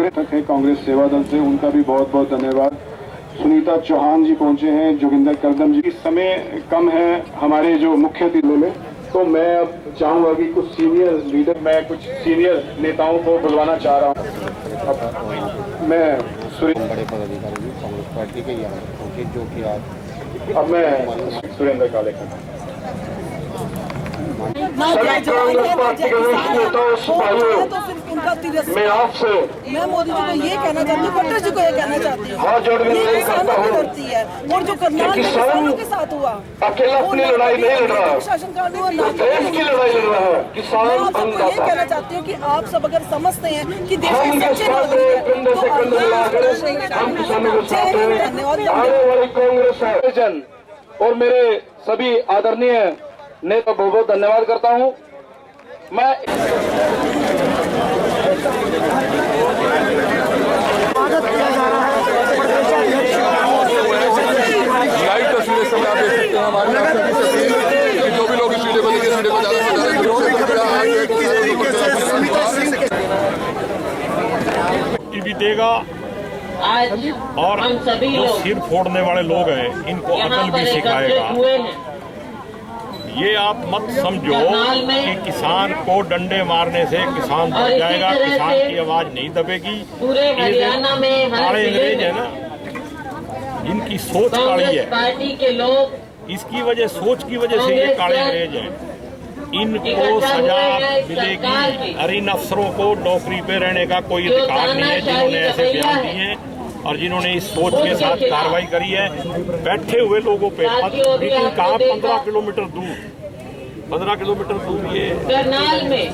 कांग्रेस तक है, कांग्रेस सेवा दल से, उनका भी बहुत बहुत धन्यवाद। सुनीता चौहान जी पहुंचे हैं, जोगिंदर करदम जी। इस समय कम है हमारे जो मुख्य अतिथि में, तो मैं अब चाहूंगा कि कुछ सीनियर लीडर, मैं कुछ सीनियर नेताओं को बुलवाना चाह रहा हूं। मैं बड़े पदाधिकारी कांग्रेस पार्टी के यहाँ पहुंचे, जो कि आज अब मैं सुरेंद्र काले का सभी कांग्रेस पार्टी के वरिष्ठ नेताओं सिपाहियों, मैं आपसे मैं मोदी जी को ये कहना चाहती हूँ, खट्टर जी को ये कहना चाहती हूँ, हाथ जोड़ के ये करता हूँ करती है। और जो करनाल में किसानों के साथ हुआ, अकेला अपनी लड़ाई नहीं लड़ रहा, शासनकाल हुआ, देश की लड़ाई लड़ रहा है। किसान मैं आप सबको ये कहना चाहती हूँ कि आप सब अगर समझते हैं कि देश में सच्चे नागरिक हैं, तो हम किसानों के साथ हैं। आने वाली कांग्रेस है जन और मेरे सभी आदरणीय नेता बहुत बहुत धन्यवाद करता हूँ। मैं लाइव तस्वीरें समय आप देख सकते हैं। हमारी जो भी लोग इस वीडियो को देखें, इस वीडियो को भी देगा और जो सिर फोड़ने वाले लोग हैं इनको अकल भी सिखाएगा। ये आप मत समझो कि किसान को डंडे मारने से किसान दब जाएगा, किसान की आवाज नहीं दबेगी। ये काले अंग्रेज है ना, इनकी सोच काली है, पार्टी के लोग इसकी वजह, सोच की वजह से ये काले अंग्रेज हैं। इनको सजा मिलेगी। और इन अफसरों को नौकरी पे रहने का कोई अधिकार नहीं है जिन्होंने ऐसे बयान दिए हैं और जिन्होंने इस सोच के साथ कार्रवाई करी है। बैठे हुए लोगों पे मीटिंग कहाँ, 15 किलोमीटर दूर, 15 किलोमीटर दूर। ये करनाल में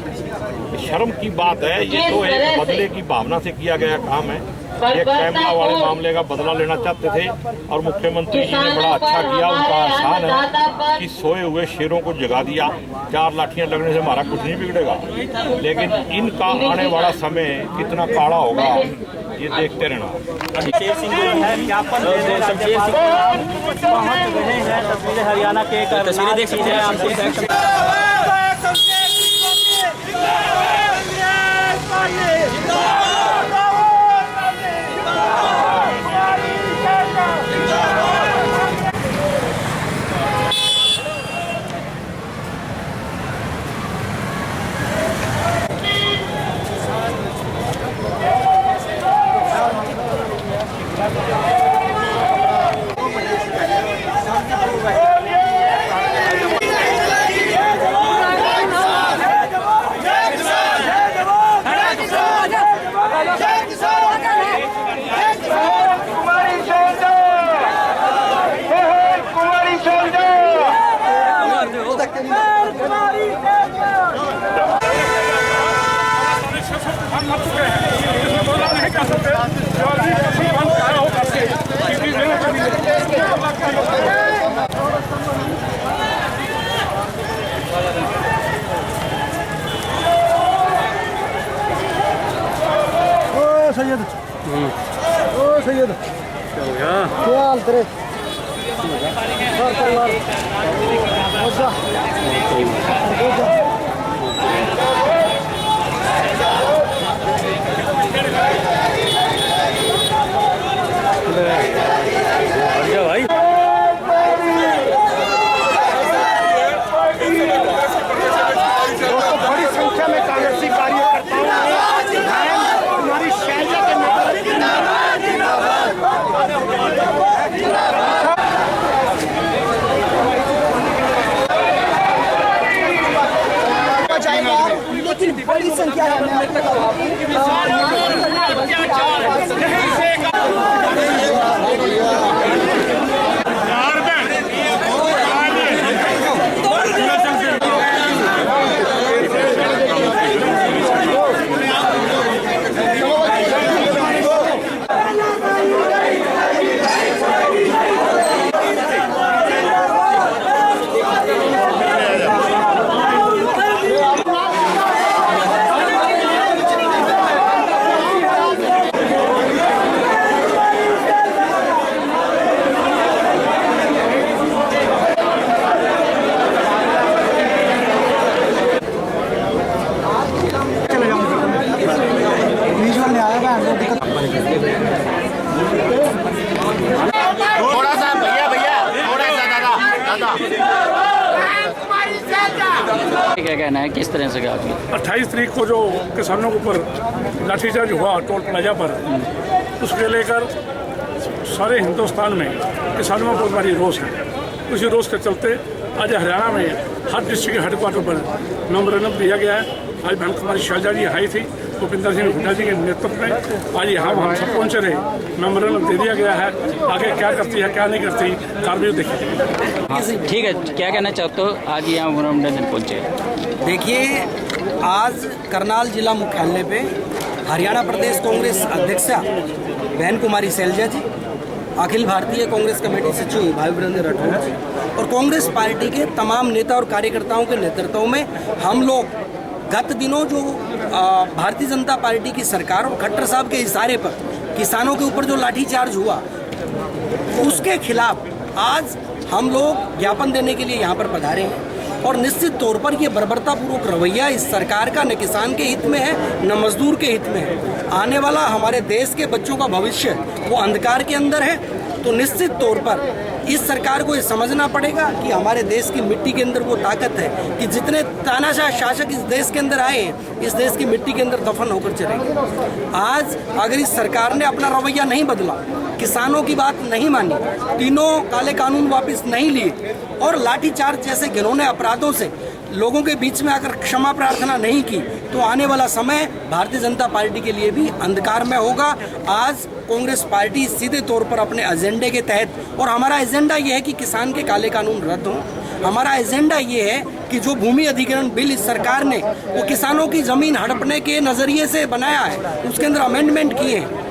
शर्म की बात है। ये तो एक बदले की भावना से किया गया काम है। एक कैमरा वाले मामले का बदला लेना चाहते थे और मुख्यमंत्री जी ने बड़ा अच्छा किया। उनका आसान है कि सोए हुए शेरों को जगा दिया। 4 लाठियां लगने से हमारा कुछ नहीं बिगड़ेगा, लेकिन इनका आने वाला समय कितना काला होगा ये देखते रहना। शमशेर सिंह है, ज्ञापन शमशेर सिंह पहुंच रहे हैं। तस्वीरें हरियाणा के तस्वीरें देख सकते हैं आप। सैयद ओ सैयद क्या हो गया? क्या हाल तेरे? घर परिवार भाई दोस्तों, बड़ी संख्या में कांग्रेसी कार्यकर्ताओं हमारी शैली के लेकिन बड़ी संख्या क्या कहना है, किस तरह से क्या 28 तारीख को जो किसानों के ऊपर लाठीचार्ज हुआ टोल प्लाजा पर, उसके लेकर सारे हिंदुस्तान में किसानों में बहुत बड़ी रोष है। उसी रोष के चलते आज हरियाणा में हर डिस्ट्रिक्ट हेडक्वार्टर पर मेमोरेंडम दिया गया है। आज बहन कुमारी शैलजा जी आई थी, भूपिंदर सिंह हुड्डा जी के नेतृत्व में आज यहाँ हम सब पहुँचे रहे। मेमोरेंडम दे दिया गया है, आगे क्या करती है क्या नहीं करती कार्रवाई देखिए। ठीक है, क्या कहना चाहते हो, आज यहाँ मेमोरेंडम पहुँचे? देखिए, आज करनाल जिला मुख्यालय पे हरियाणा प्रदेश कांग्रेस अध्यक्षा बहन कुमारी शैलजा जी, अखिल भारतीय कांग्रेस कमेटी सचिव भाई वीरेंद्र राठौर जी और कांग्रेस पार्टी के तमाम नेता और कार्यकर्ताओं के नेतृत्व में हम लोग गत दिनों जो भारतीय जनता पार्टी की सरकार और खट्टर साहब के इशारे पर किसानों के ऊपर जो लाठीचार्ज हुआ, उसके खिलाफ आज हम लोग ज्ञापन देने के लिए यहाँ पर पधारे हैं। और निश्चित तौर पर ये बर्बरतापूर्वक रवैया इस सरकार का न किसान के हित में है न मजदूर के हित में है। आने वाला हमारे देश के बच्चों का भविष्य वो अंधकार के अंदर है। तो निश्चित तौर पर इस सरकार को ये समझना पड़ेगा कि हमारे देश की मिट्टी के अंदर वो ताकत है कि जितने तानाशाह शासक इस देश के अंदर आए हैं, इस देश की मिट्टी के अंदर दफन होकर चलेंगे। आज अगर इस सरकार ने अपना रवैया नहीं बदला, किसानों की बात नहीं मानी, तीनों काले कानून वापस नहीं लिए और लाठीचार्ज जैसे घिनौने अपराधों से लोगों के बीच में आकर क्षमा प्रार्थना नहीं की, तो आने वाला समय भारतीय जनता पार्टी के लिए भी अंधकार में होगा। आज कांग्रेस पार्टी सीधे तौर पर अपने एजेंडे के तहत, और हमारा एजेंडा ये है कि किसान के काले कानून रद्द हों, हमारा एजेंडा ये है कि जो भूमि अधिग्रहण बिल इस सरकार ने वो किसानों की जमीन हड़पने के नजरिए से बनाया है, उसके अंदर अमेंडमेंट किए हैं,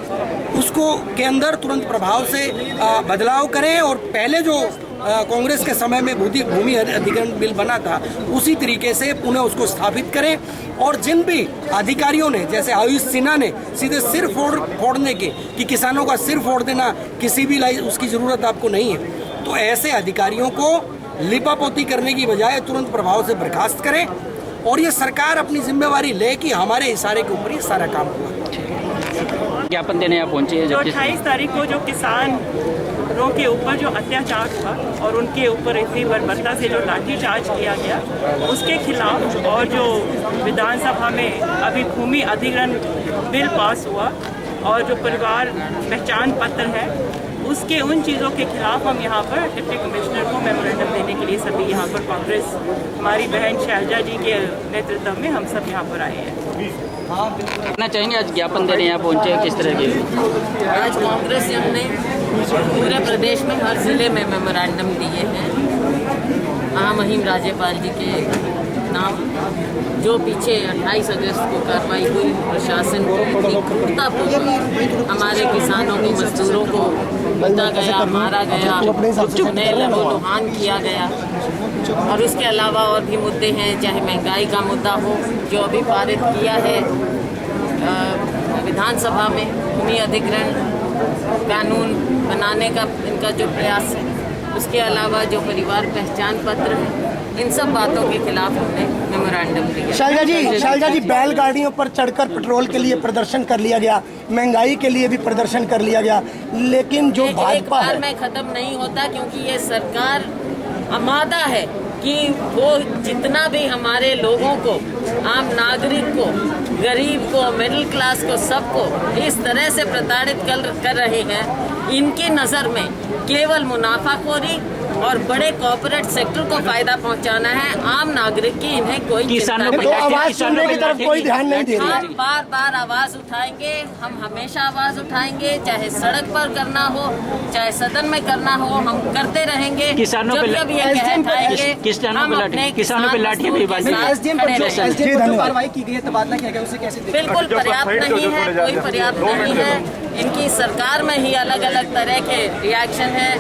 उसको के अंदर तुरंत प्रभाव से बदलाव करें और पहले जो कांग्रेस के समय में भूमि अधिग्रहण बिल बना था उसी तरीके से पुनः उसको स्थापित करें। और जिन भी अधिकारियों ने, जैसे आयुष सिन्हा ने सीधे सिर फोड़ने के कि किसानों का सिर फोड़ देना किसी भी उसकी ज़रूरत आपको नहीं है, तो ऐसे अधिकारियों को लिपापोती करने की बजाय तुरंत प्रभाव से बर्खास्त करें और ये सरकार अपनी जिम्मेवारी ले कि हमारे इशारे के ऊपर ही सारा काम हुआ। ज्ञापन देने यहाँ पहुँचे हैं। जो 28 तारीख को जो किसानों के ऊपर जो अत्याचार हुआ और उनके ऊपर इतनी बर्बरता से जो लाठीचार्ज किया गया, उसके खिलाफ, और जो विधानसभा में अभी भूमि अधिग्रहण बिल पास हुआ और जो परिवार पहचान पत्र है, उसके उन चीज़ों के खिलाफ हम यहाँ पर डिप्टी कमिश्नर को मेमोरेंडम देने के लिए सभी यहाँ पर कांग्रेस, हमारी बहन शैलजा जी के नेतृत्व में हम सब यहाँ पर आए हैं। कहना चाहेंगे, आज ज्ञापन देने यहाँ पहुँचे किस तरह के? आज कांग्रेस ने पूरे प्रदेश में हर जिले में मेमोरेंडम दिए हैं महामहिम राज्यपाल जी के नाम। जो पीछे 28 अगस्त को कार्रवाई हुई, प्रशासन की क्रूरतापूर्वक हमारे किसानों को, मजदूरों को पीटा गया, मारा गया, उन्हें लहूलुहान किया गया। और उसके अलावा और भी मुद्दे हैं, चाहे महंगाई का मुद्दा हो जो अभी पारित किया है विधानसभा में, भूमि अधिग्रहण कानून बनाने का इनका जो प्रयास है, उसके अलावा जो परिवार पहचान पत्र है, इन सब बातों के खिलाफ हमने मेमोरेंडम दिया। शैलजा जी, बैलगाड़ियों पर चढ़कर पेट्रोल के लिए प्रदर्शन कर लिया गया, महंगाई के लिए भी प्रदर्शन कर लिया गया, लेकिन जो भाजपा एक बार में खत्म नहीं होता, क्योंकि ये सरकार आमादा है कि वो जितना भी हमारे लोगों को, आम नागरिक को, गरीब को, मिडिल क्लास को, सबको इस तरह से प्रताड़ित कर रहे हैं। इनकी नज़र में केवल मुनाफाखोरी और बड़े कॉर्पोरेट सेक्टर को फायदा पहुंचाना है, आम नागरिक की इन्हें कोई किसानों चिंता को नहीं। आवाज सुनने की तरफ कोई ध्यान नहीं दे रहा है। हम बार बार आवाज उठाएंगे, हम हमेशा आवाज उठाएंगे, चाहे सड़क पर करना हो, चाहे सदन में करना हो, हम करते रहेंगे। किसानों पे लाठी भी कार्रवाई की गई, तबादला किया गया, उसे कैसे देखते हैं? बिल्कुल पर्याप्त नहीं है, कोई पर्याप्त नहीं है। इनकी सरकार में ही अलग अलग तरह के रिएक्शन है।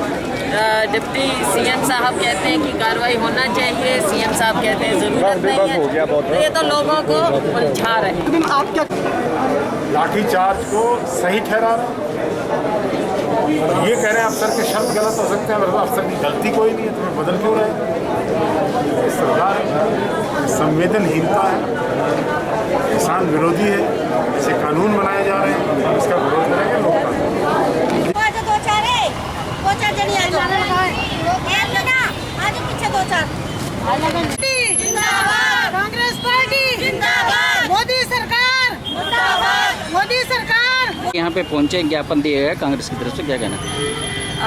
डिप्टी सीएम साहब कहते हैं कि कार्रवाई होना चाहिए, सीएम साहब कहते हैं जरूरत नहीं है। तो ये तो लोगों को उलझा रहे हैं। आप क्या लाठीचार्ज को सही ठहरा ये कह रहे हैं अफसर के शब्द गलत हो सकते हैं, मतलब अफसर की गलती कोई नहीं है, तो मैं बदल क्यों रहे? सरकार संवेदनहीनता है, किसान विरोधी है, ऐसे कानून बनाए जा रहे हैं, हम इसका विरोध करेंगे। लोग जिंदाबाद, कांग्रेस पार्टी जिंदाबाद, मोदी सरकार मुर्दाबाद, मोदी सरकार। यहाँ पे पहुँचे, ज्ञापन दिए गए कांग्रेस की तरफ से, क्या कहना?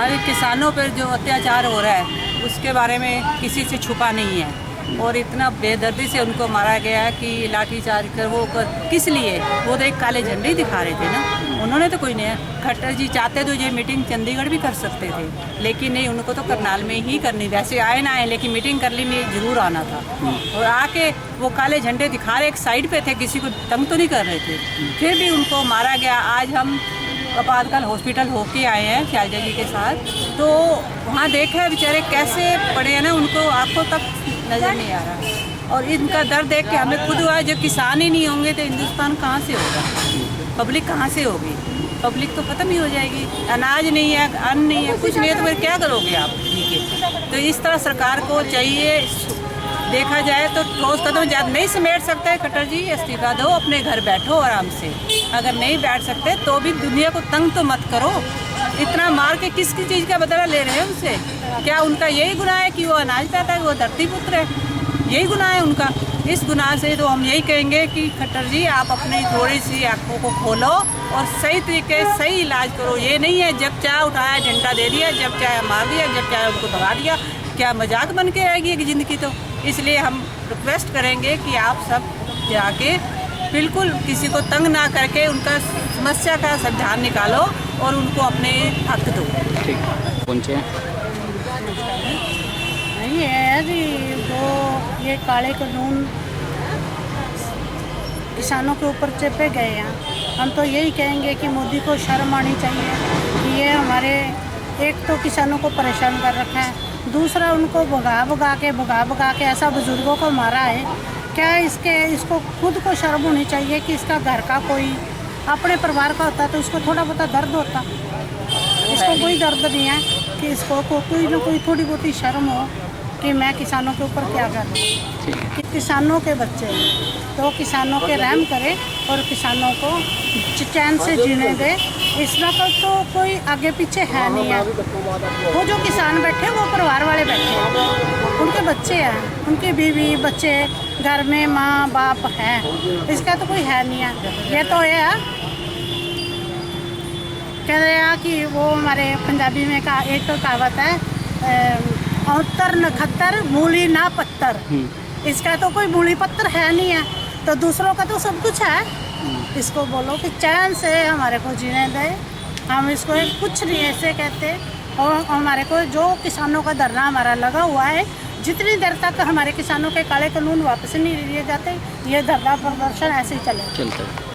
अरे किसानों पर जो अत्याचार हो रहा है उसके बारे में किसी से छुपा नहीं है, और इतना बेदर्दी से उनको मारा गया है कि लाठीचार्ज कर वो कर किस लिए? वो तो एक काले झंडे ही दिखा रहे थे ना, उन्होंने तो कोई नहीं। खट्टर जी चाहते तो ये मीटिंग चंडीगढ़ भी कर सकते थे, लेकिन नहीं, उनको तो करनाल में ही करनी। वैसे आए ना आए, लेकिन मीटिंग कर ली नहीं, जरूर आना था। और आके वो काले झंडे दिखा रहे, एक साइड पे थे, किसी को तंग तो नहीं कर रहे थे, फिर भी उनको मारा गया। आज हम आपातकाल हॉस्पिटल होके आए हैं शैलजा जी के साथ, तो वहाँ देखे बेचारे कैसे पड़े हैं ना, उनको आंखों तक नज़र नहीं आ रहा। और इनका दर्द देख के हमें खुद हुआ, जब किसान ही नहीं होंगे तो हिंदुस्तान कहाँ से होगा, पब्लिक कहाँ से होगी? पब्लिक तो ख़त्म ही हो जाएगी। अनाज नहीं है, अन्न नहीं है, कुछ नहीं है, तो फिर क्या करोगे आप? ठीक है, तो इस तरह सरकार को चाहिए, देखा जाए तो ठोस कदम ज़्यादा नहीं समेट सकते। खट्टर जी इस्तीफा दो, अपने घर बैठो आराम से। अगर नहीं बैठ सकते तो भी दुनिया को तंग तो मत करो। इतना मार के किस चीज़ का बदला ले रहे हैं उनसे? क्या उनका यही गुनाह है कि वो अनाज पाता है, वो धरती पुत्र है? यही गुनाह है उनका। इस गुनाह से तो हम यही कहेंगे कि खट्टर जी आप अपनी थोड़ी सी आंखों को खोलो और सही तरीके सही इलाज करो। ये नहीं है जब चाहे उठाया डंडा दे दिया, जब चाहे मार दिया, जब चाहे उनको भगा दिया। क्या मजाक बन के रहेगी एक ज़िंदगी? तो इसलिए हम रिक्वेस्ट करेंगे कि आप सब जाके बिल्कुल किसी को तंग ना करके उनका समस्या का समाधान निकालो और उनको अपने हक दो। ठीक, पहुँचे नहीं है जी, वो ये काले कानून किसानों के ऊपर चेपे गए हैं। हम तो यही कहेंगे कि मोदी को शर्म आनी चाहिए कि ये हमारे एक तो किसानों को परेशान कर रखा है, दूसरा उनको भगा भगा के ऐसा बुजुर्गों को मारा है। क्या इसको खुद को शर्म होनी चाहिए कि इसका घर का कोई अपने परिवार का होता तो इसको थोड़ा बहुत दर्द होता। इसको कोई दर्द नहीं है कि इसको कोई ना कोई थोड़ी बहुत ही शर्म हो कि मैं किसानों के ऊपर क्या कर रही हूँ। कि किसानों के बच्चे हैं तो किसानों के रहम करे और किसानों को चैन से जीने दे। इस वक्त तो कोई आगे पीछे है नहीं है। वो जो किसान बैठे वो परिवार वाले बैठे हैं, उनके बच्चे हैं, उनकी बीवी बच्चे घर में माँ बाप हैं, इसका तो कोई है नहीं है। ये तो ये कह रहे हैं कि वो हमारे पंजाबी में का एक तो कहावत है, औतर नखत्तर मूली ना पत्थर। इसका तो कोई मूली पत्थर है नहीं है, तो दूसरों का तो सब कुछ है। इसको बोलो कि चैन से हमारे को जीने दे। हम इसको कुछ नहीं ऐसे कहते। और हमारे को जो किसानों का धरना हमारा लगा हुआ है, जितनी देर तक हमारे किसानों के काले कानून वापस नहीं लिए जाते, ये धरना प्रदर्शन ऐसे ही चलता है।